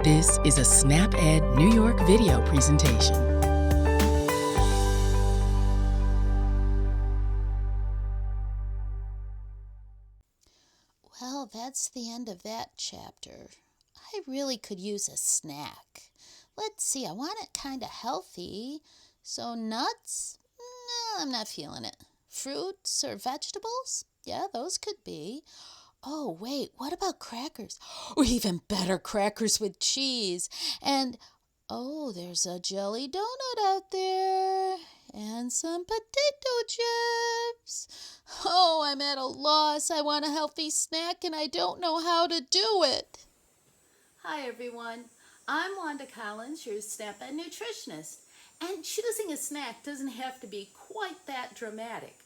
This is a SnapEd New York video presentation. Well, that's the end of that chapter. I really could use a snack. Let's see, I want it kind of healthy. So nuts? No, I'm not feeling it. Fruits or vegetables? Yeah, those could be. Oh, wait, what about crackers? Or even better, crackers with cheese. And, oh, there's a jelly donut out there. And some potato chips. Oh, I'm at a loss. I want a healthy snack and I don't know how to do it. Hi, everyone. I'm Wanda Collins, your SnapEd nutritionist. And choosing a snack doesn't have to be quite that dramatic.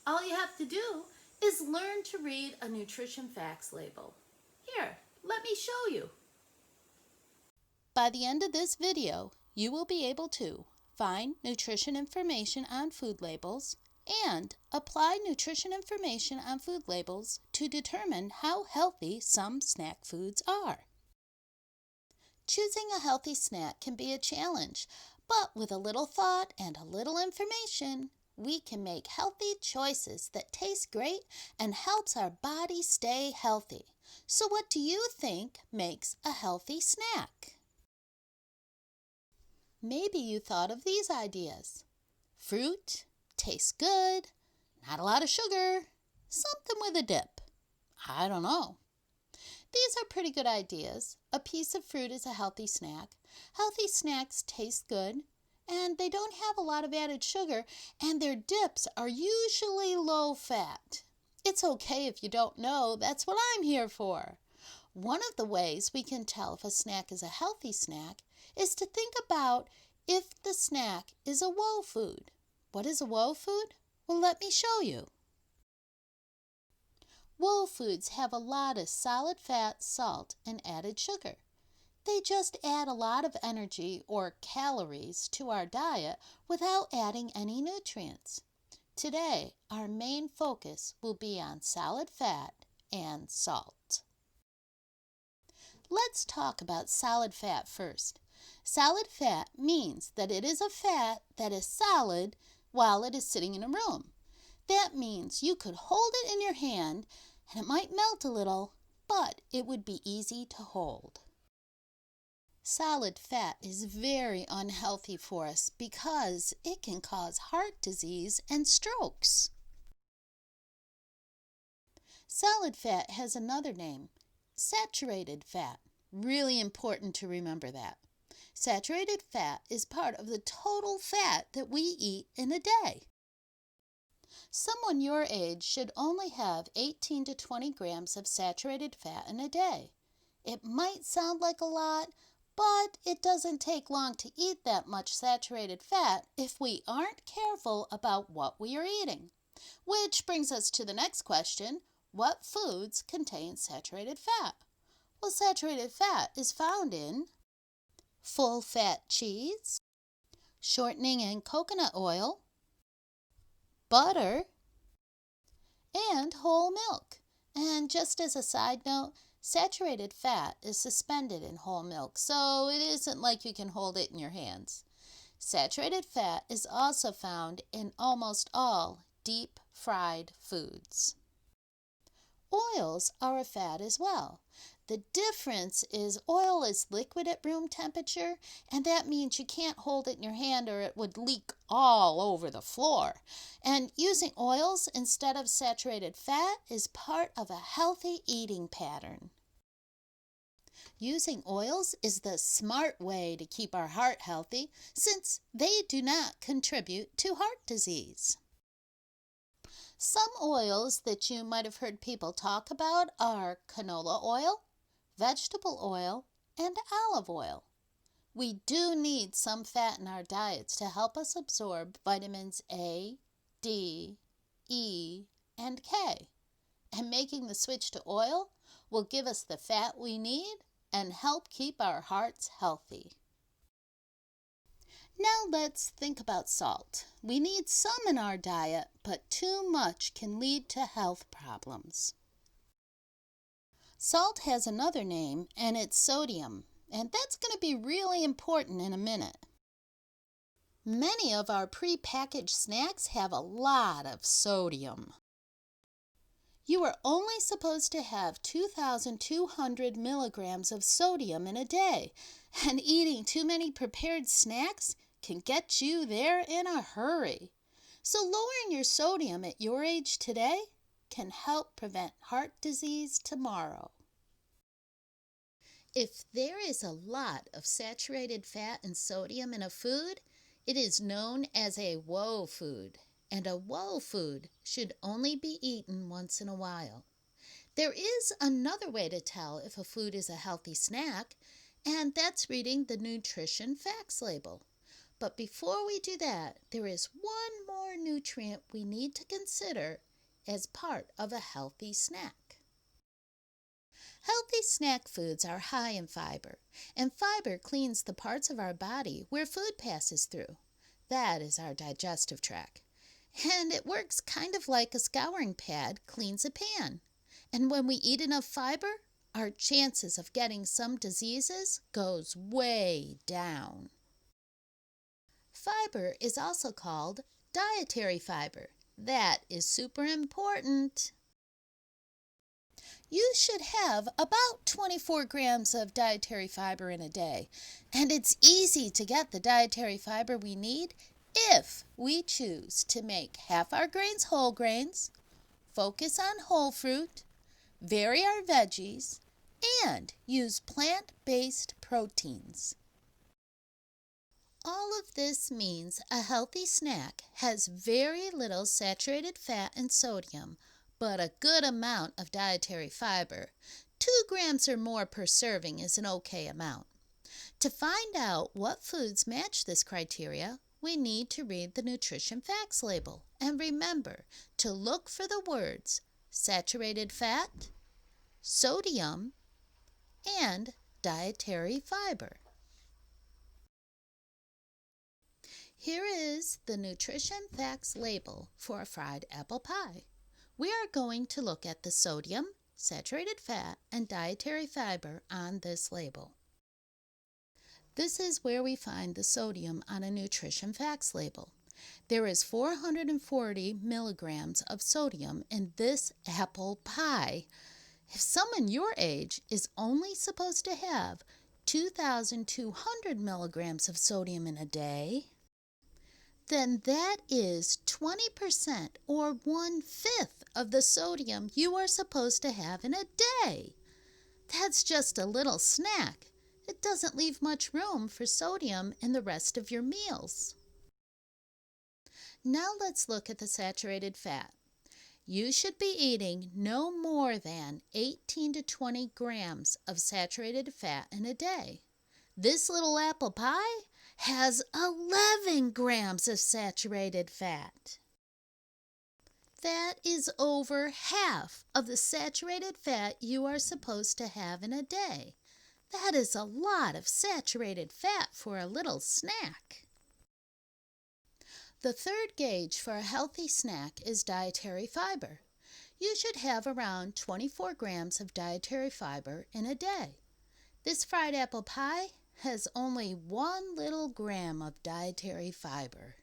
All you have to do is learn to read a nutrition facts label. Here, let me show you. By the end of this video, you will be able to find nutrition information on food labels and apply nutrition information on food labels to determine how healthy some snack foods are. Choosing a healthy snack can be a challenge, but with a little thought and a little information, we can make healthy choices that taste great and helps our body stay healthy. So what do you think makes a healthy snack? Maybe you thought of these ideas. Fruit, tastes good, not a lot of sugar, something with a dip. I don't know. These are pretty good ideas. A piece of fruit is a healthy snack. Healthy snacks taste good, and they don't have a lot of added sugar, and their dips are usually low fat. It's okay if you don't know. That's what I'm here for. One of the ways we can tell if a snack is a healthy snack is to think about if the snack is a woe food. What is a woe food? Well, let me show you. Woe foods have a lot of solid fat, salt, and added sugar. They just add a lot of energy or calories to our diet without adding any nutrients. Today, our main focus will be on solid fat and salt. Let's talk about solid fat first. Solid fat means that it is a fat that is solid while it is sitting in a room. That means you could hold it in your hand and it might melt a little, but it would be easy to hold. Solid fat is very unhealthy for us because it can cause heart disease and strokes. Solid fat has another name, saturated fat. Really important to remember that. Saturated fat is part of the total fat that we eat in a day. Someone your age should only have 18 to 20 grams of saturated fat in a day. It might sound like a lot, but it doesn't take long to eat that much saturated fat if we aren't careful about what we are eating. Which brings us to the next question, what foods contain saturated fat? Well, saturated fat is found in full-fat cheese, shortening and coconut oil, butter, and whole milk. And just as a side note, saturated fat is suspended in whole milk, so it isn't like you can hold it in your hands. Saturated fat is also found in almost all deep-fried foods. Oils are a fat as well. The difference is oil is liquid at room temperature, and that means you can't hold it in your hand or it would leak all over the floor. And using oils instead of saturated fat is part of a healthy eating pattern. Using oils is the smart way to keep our heart healthy since they do not contribute to heart disease. Some oils that you might have heard people talk about are canola oil, vegetable oil, and olive oil. We do need some fat in our diets to help us absorb vitamins A, D, E, and K. And making the switch to oil will give us the fat we need and help keep our hearts healthy. Now let's think about salt. We need some in our diet, but too much can lead to health problems. Salt has another name, and it's sodium. And that's going to be really important in a minute. Many of our prepackaged snacks have a lot of sodium. You are only supposed to have 2,200 milligrams of sodium in a day, and eating too many prepared snacks can get you there in a hurry. So lowering your sodium at your age today can help prevent heart disease tomorrow. If there is a lot of saturated fat and sodium in a food, it is known as a woe food, and a woe food should only be eaten once in a while. There is another way to tell if a food is a healthy snack, and that's reading the nutrition facts label. But before we do that, there is one more nutrient we need to consider as part of a healthy snack. Healthy snack foods are high in fiber, and fiber cleans the parts of our body where food passes through. That is our digestive tract. And it works kind of like a scouring pad cleans a pan. And when we eat enough fiber, our chances of getting some diseases goes way down. Fiber is also called dietary fiber. That is super important. You should have about 24 grams of dietary fiber in a day, and it's easy to get the dietary fiber we need if we choose to make half our grains whole grains, focus on whole fruit, vary our veggies, and use plant-based proteins. All of this means a healthy snack has very little saturated fat and sodium, but a good amount of dietary fiber. 2 grams or more per serving is an okay amount. To find out what foods match this criteria, we need to read the nutrition facts label and remember to look for the words saturated fat, sodium, and dietary fiber. Here is the nutrition facts label for a fried apple pie. We are going to look at the sodium, saturated fat, and dietary fiber on this label. This is where we find the sodium on a nutrition facts label. There is 440 milligrams of sodium in this apple pie. If someone your age is only supposed to have 2,200 milligrams of sodium in a day, then that is 20% or 1/5 of the sodium you are supposed to have in a day. That's just a little snack. It doesn't leave much room for sodium in the rest of your meals. Now let's look at the saturated fat. You should be eating no more than 18 to 20 grams of saturated fat in a day. This little apple pie has 11 grams of saturated fat. That is over half of the saturated fat you are supposed to have in a day. That is a lot of saturated fat for a little snack. The third gauge for a healthy snack is dietary fiber. You should have around 24 grams of dietary fiber in a day. This fried apple pie has only 1 little gram of dietary fiber.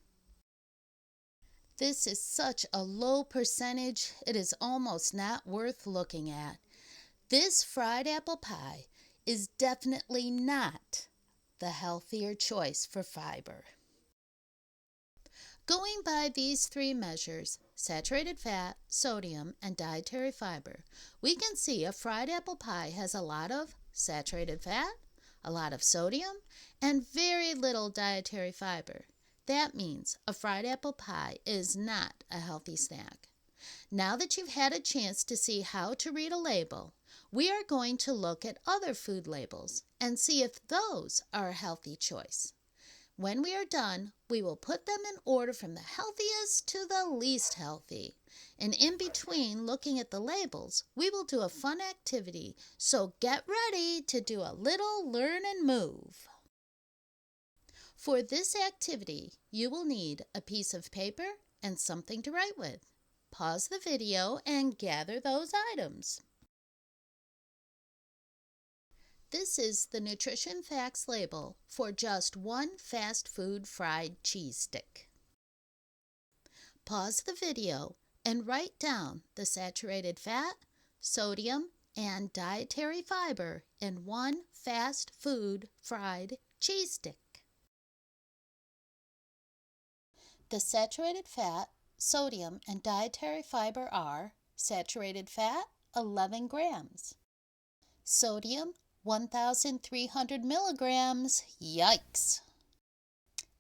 This is such a low percentage, it is almost not worth looking at. This fried apple pie is definitely not the healthier choice for fiber. Going by these 3 measures, saturated fat, sodium, and dietary fiber, we can see a fried apple pie has a lot of saturated fat, a lot of sodium, and very little dietary fiber. That means a fried apple pie is not a healthy snack. Now that you've had a chance to see how to read a label, we are going to look at other food labels and see if those are a healthy choice. When we are done, we will put them in order from the healthiest to the least healthy. And in between looking at the labels, we will do a fun activity, so get ready to do a little learn and move. For this activity, you will need a piece of paper and something to write with. Pause the video and gather those items. This is the nutrition facts label for just one fast food fried cheese stick. Pause the video and write down the saturated fat, sodium, and dietary fiber in one fast food fried cheese stick. The saturated fat, sodium, and dietary fiber are saturated fat, 11 grams. Sodium, 1,300 milligrams. Yikes!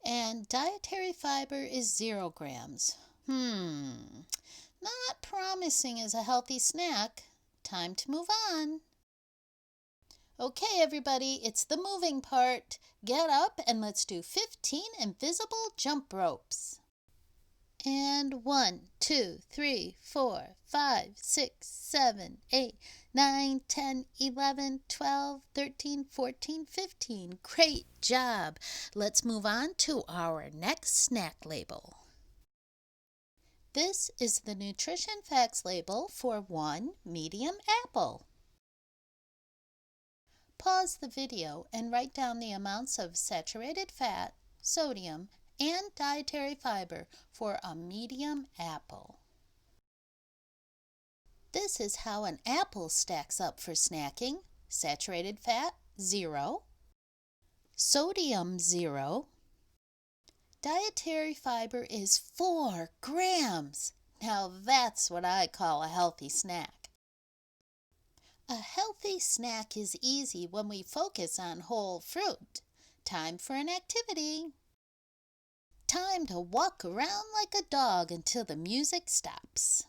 And dietary fiber is 0 grams. Not promising as a healthy snack. Time to move on. Okay, everybody, it's the moving part. Get up and let's do 15 invisible jump ropes. And 1, 2, 3, 4, 5, 6, 7, 8, 9, 10, 11, 12, 13, 14, 15. Great job. Let's move on to our next snack label. This is the nutrition facts label for one medium apple. Pause the video and write down the amounts of saturated fat, sodium, and dietary fiber for a medium apple. This is how an apple stacks up for snacking. Saturated fat, 0. Sodium, 0. Dietary fiber is 4 grams. Now that's what I call a healthy snack. A healthy snack is easy when we focus on whole fruit. Time for an activity. Time to walk around like a dog until the music stops.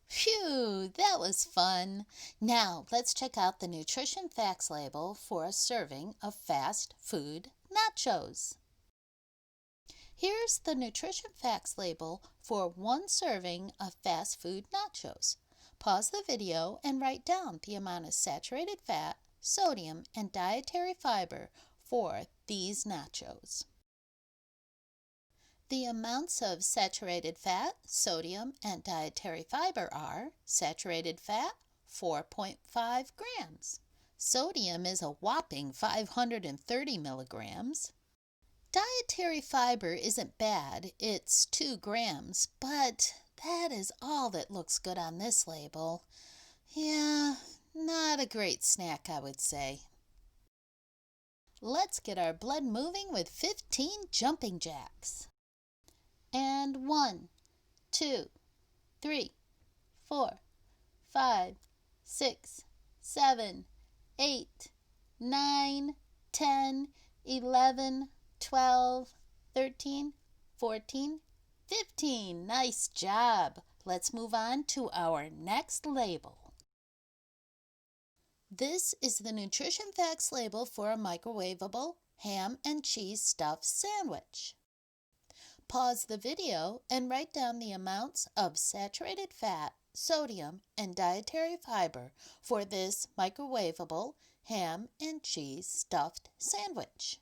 Phew, that was fun. Now let's check out the nutrition facts label for a serving of fast food nachos. Here's the nutrition facts label for one serving of fast food nachos. Pause the video and write down the amount of saturated fat, sodium, and dietary fiber for these nachos. The amounts of saturated fat, sodium, and dietary fiber are saturated fat, 4.5 grams. Sodium is a whopping 530 milligrams. Dietary fiber isn't bad, it's 2 grams, but that is all that looks good on this label. Yeah, not a great snack, I would say. Let's get our blood moving with 15 jumping jacks. And 1, 2, 3, 4, 5, 6, 7, 8, 9, 10, 11, 12, 13, 14, 15. Nice job. Let's move on to our next label. This is the nutrition facts label for a microwavable ham and cheese stuffed sandwich. Pause the video and write down the amounts of saturated fat, sodium, and dietary fiber for this microwavable ham and cheese stuffed sandwich.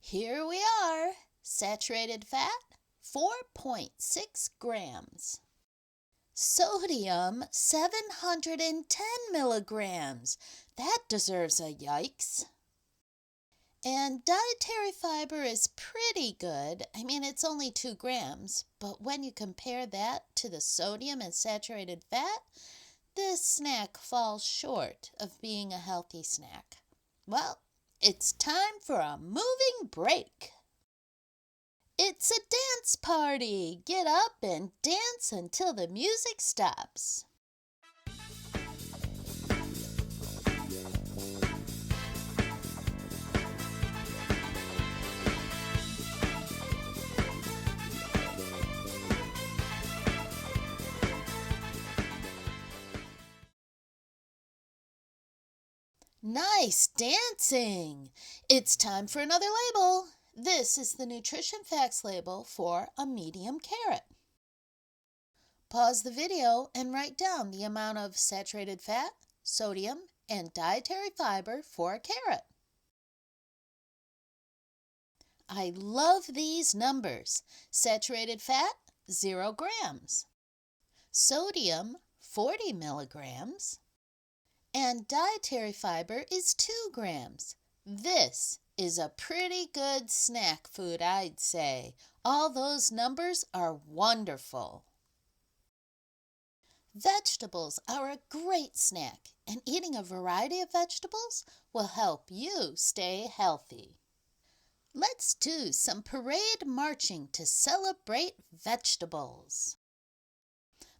Here we are. Saturated fat, 4.6 grams. Sodium, 710 milligrams. That deserves a yikes. And dietary fiber is pretty good. I mean, it's only 2 grams, but when you compare that to the sodium and saturated fat, this snack falls short of being a healthy snack. Well, it's time for a moving break. It's a dance party. Get up and dance until the music stops. Nice dancing! It's time for another label. This is the nutrition facts label for a medium carrot. Pause the video and write down the amount of saturated fat, sodium, and dietary fiber for a carrot. I love these numbers. Saturated fat, 0 grams. Sodium, 40 milligrams. And dietary fiber is 2 grams. This is a pretty good snack food, I'd say. All those numbers are wonderful. Vegetables are a great snack, and eating a variety of vegetables will help you stay healthy. Let's do some parade marching to celebrate vegetables.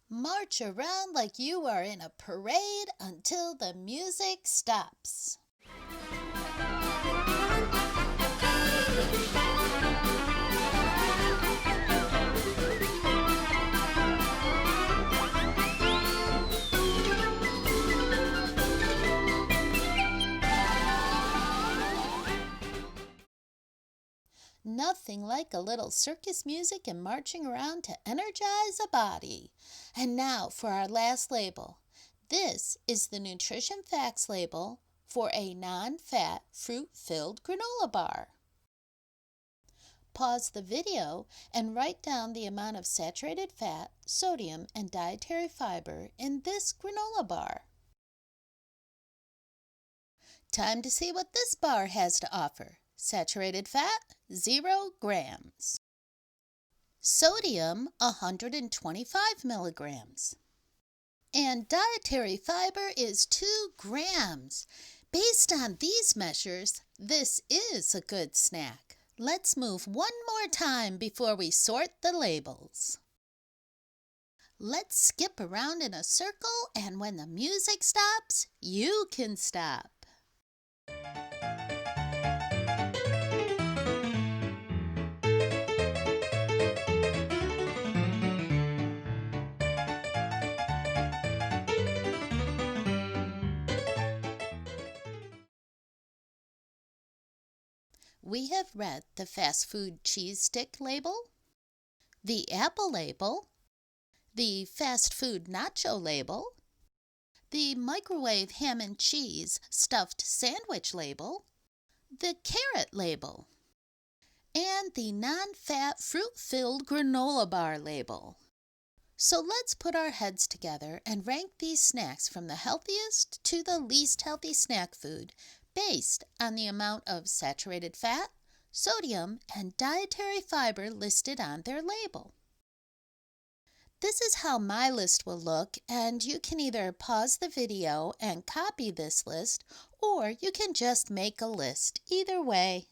March around like you are in a parade until the music stops. Nothing like a little circus music and marching around to energize a body. And now for our last label. This is the nutrition facts label for a non-fat fruit-filled granola bar. Pause the video and write down the amount of saturated fat, sodium, and dietary fiber in this granola bar. Time to see what this bar has to offer. Saturated fat, 0 grams. Sodium, 125 milligrams. And dietary fiber is 2 grams. Based on these measures, this is a good snack. Let's move one more time before we sort the labels. Let's skip around in a circle, and when the music stops, you can stop. We have read the fast food cheese stick label, the apple label, the fast food nacho label, the microwave ham and cheese stuffed sandwich label, the carrot label, and the non-fat fruit-filled granola bar label. So let's put our heads together and rank these snacks from the healthiest to the least healthy snack food based on the amount of saturated fat, sodium, and dietary fiber listed on their label. This is how my list will look, and you can either pause the video and copy this list, or you can just make a list. Either way.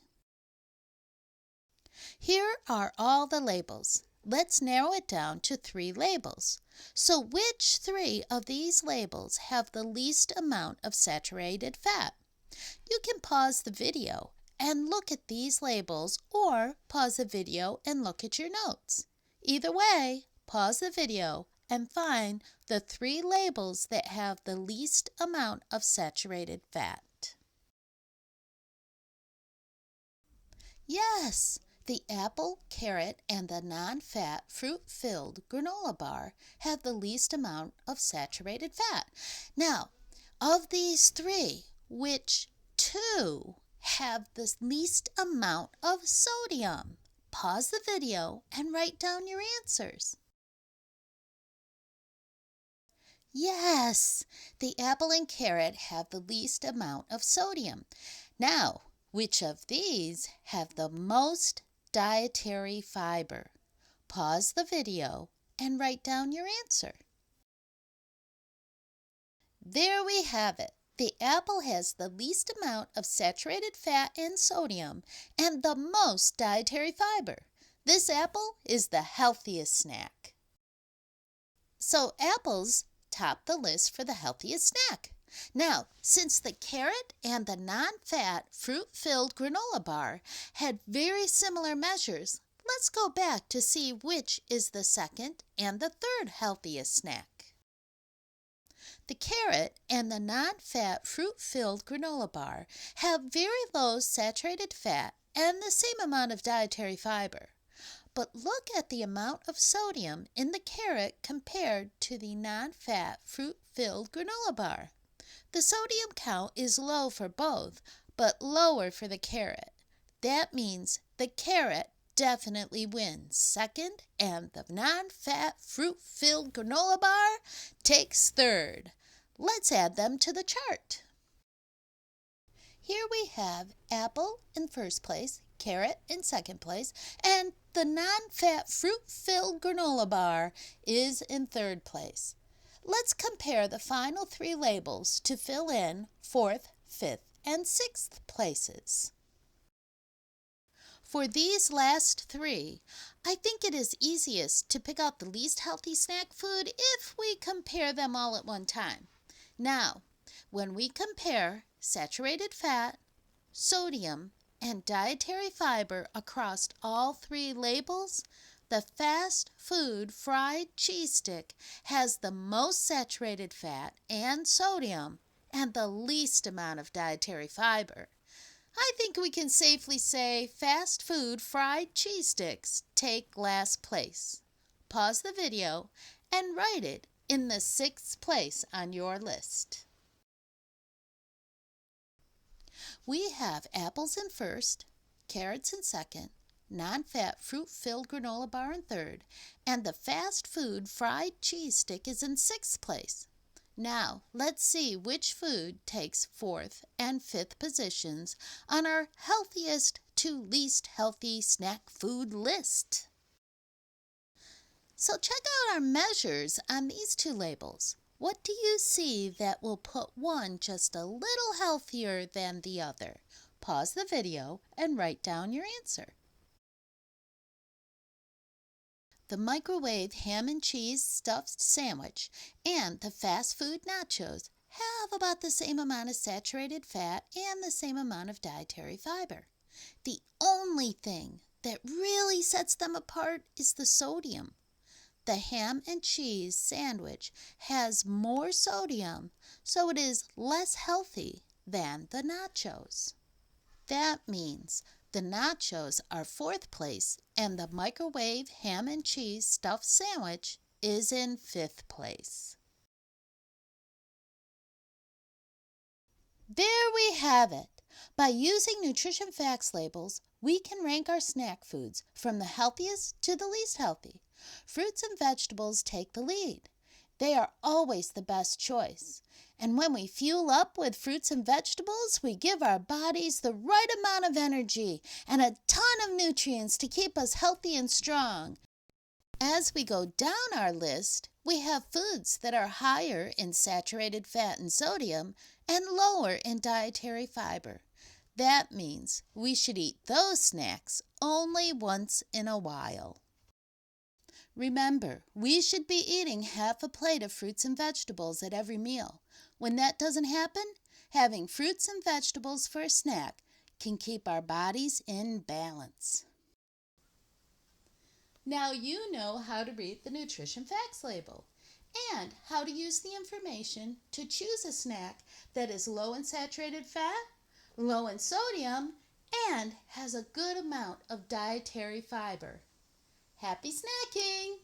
Here are all the labels. Let's narrow it down to 3 labels. So which 3 of these labels have the least amount of saturated fat? You can pause the video and look at these labels, or pause the video and look at your notes. Either way, pause the video and find the 3 labels that have the least amount of saturated fat. Yes, the apple, carrot, and the non-fat fruit-filled granola bar have the least amount of saturated fat. Now, of these 3, which 2 have the least amount of sodium? Pause the video and write down your answers. Yes, the apple and carrot have the least amount of sodium. Now, which of these have the most dietary fiber? Pause the video and write down your answer. There we have it. The apple has the least amount of saturated fat and sodium and the most dietary fiber. This apple is the healthiest snack. So apples top the list for the healthiest snack. Now, since the carrot and the non-fat fruit-filled granola bar had very similar measures, let's go back to see which is the second and the third healthiest snack. The carrot and the non-fat fruit-filled granola bar have very low saturated fat and the same amount of dietary fiber. But look at the amount of sodium in the carrot compared to the non-fat fruit-filled granola bar. The sodium count is low for both, but lower for the carrot. That means the carrot definitely wins second, and the non-fat fruit-filled granola bar takes third. Let's add them to the chart. Here we have apple in first place, carrot in second place, and the non-fat fruit-filled granola bar is in third place. Let's compare the final three labels to fill in fourth, fifth, and sixth places. For these last three, I think it is easiest to pick out the least healthy snack food if we compare them all at one time. Now, when we compare saturated fat, sodium, and dietary fiber across all three labels, the fast food fried cheese stick has the most saturated fat and sodium and the least amount of dietary fiber. I think we can safely say fast food fried cheese sticks take last place. Pause the video and write it in the sixth place on your list. We have apples in first, carrots in second, non-fat fruit-filled granola bar in third, and the fast food fried cheese stick is in sixth place. Now, let's see which food takes fourth and fifth positions on our healthiest to least healthy snack food list. So check out our measures on these two labels. What do you see that will put one just a little healthier than the other? Pause the video and write down your answer. The microwave ham and cheese stuffed sandwich and the fast food nachos have about the same amount of saturated fat and the same amount of dietary fiber. The only thing that really sets them apart is the sodium. The ham and cheese sandwich has more sodium, so it is less healthy than the nachos. That means the nachos are fourth place and the microwave ham and cheese stuffed sandwich is in fifth place. There we have it. By using nutrition facts labels, we can rank our snack foods from the healthiest to the least healthy. Fruits and vegetables take the lead. They are always the best choice. And when we fuel up with fruits and vegetables, we give our bodies the right amount of energy and a ton of nutrients to keep us healthy and strong. As we go down our list, we have foods that are higher in saturated fat and sodium and lower in dietary fiber. That means we should eat those snacks only once in a while. Remember, we should be eating half a plate of fruits and vegetables at every meal. When that doesn't happen, having fruits and vegetables for a snack can keep our bodies in balance. Now you know how to read the nutrition facts label and how to use the information to choose a snack that is low in saturated fat, low in sodium, and has a good amount of dietary fiber. Happy snacking!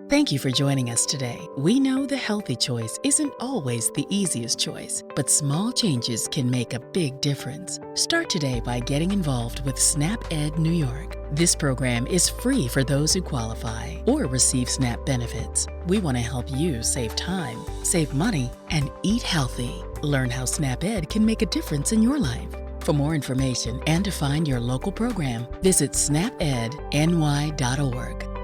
Thank you for joining us today. We know the healthy choice isn't always the easiest choice, but small changes can make a big difference. Start today by getting involved with SNAP Ed New York. This program is free for those who qualify or receive SNAP benefits. We want to help you save time, save money, and eat healthy. Learn how SNAP Ed can make a difference in your life. For more information and to find your local program, visit snapedny.org.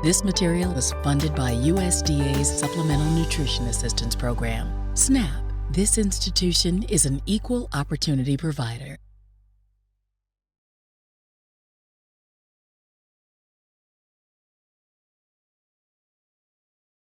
This material is funded by USDA's Supplemental Nutrition Assistance Program. SNAP. This institution is an equal opportunity provider.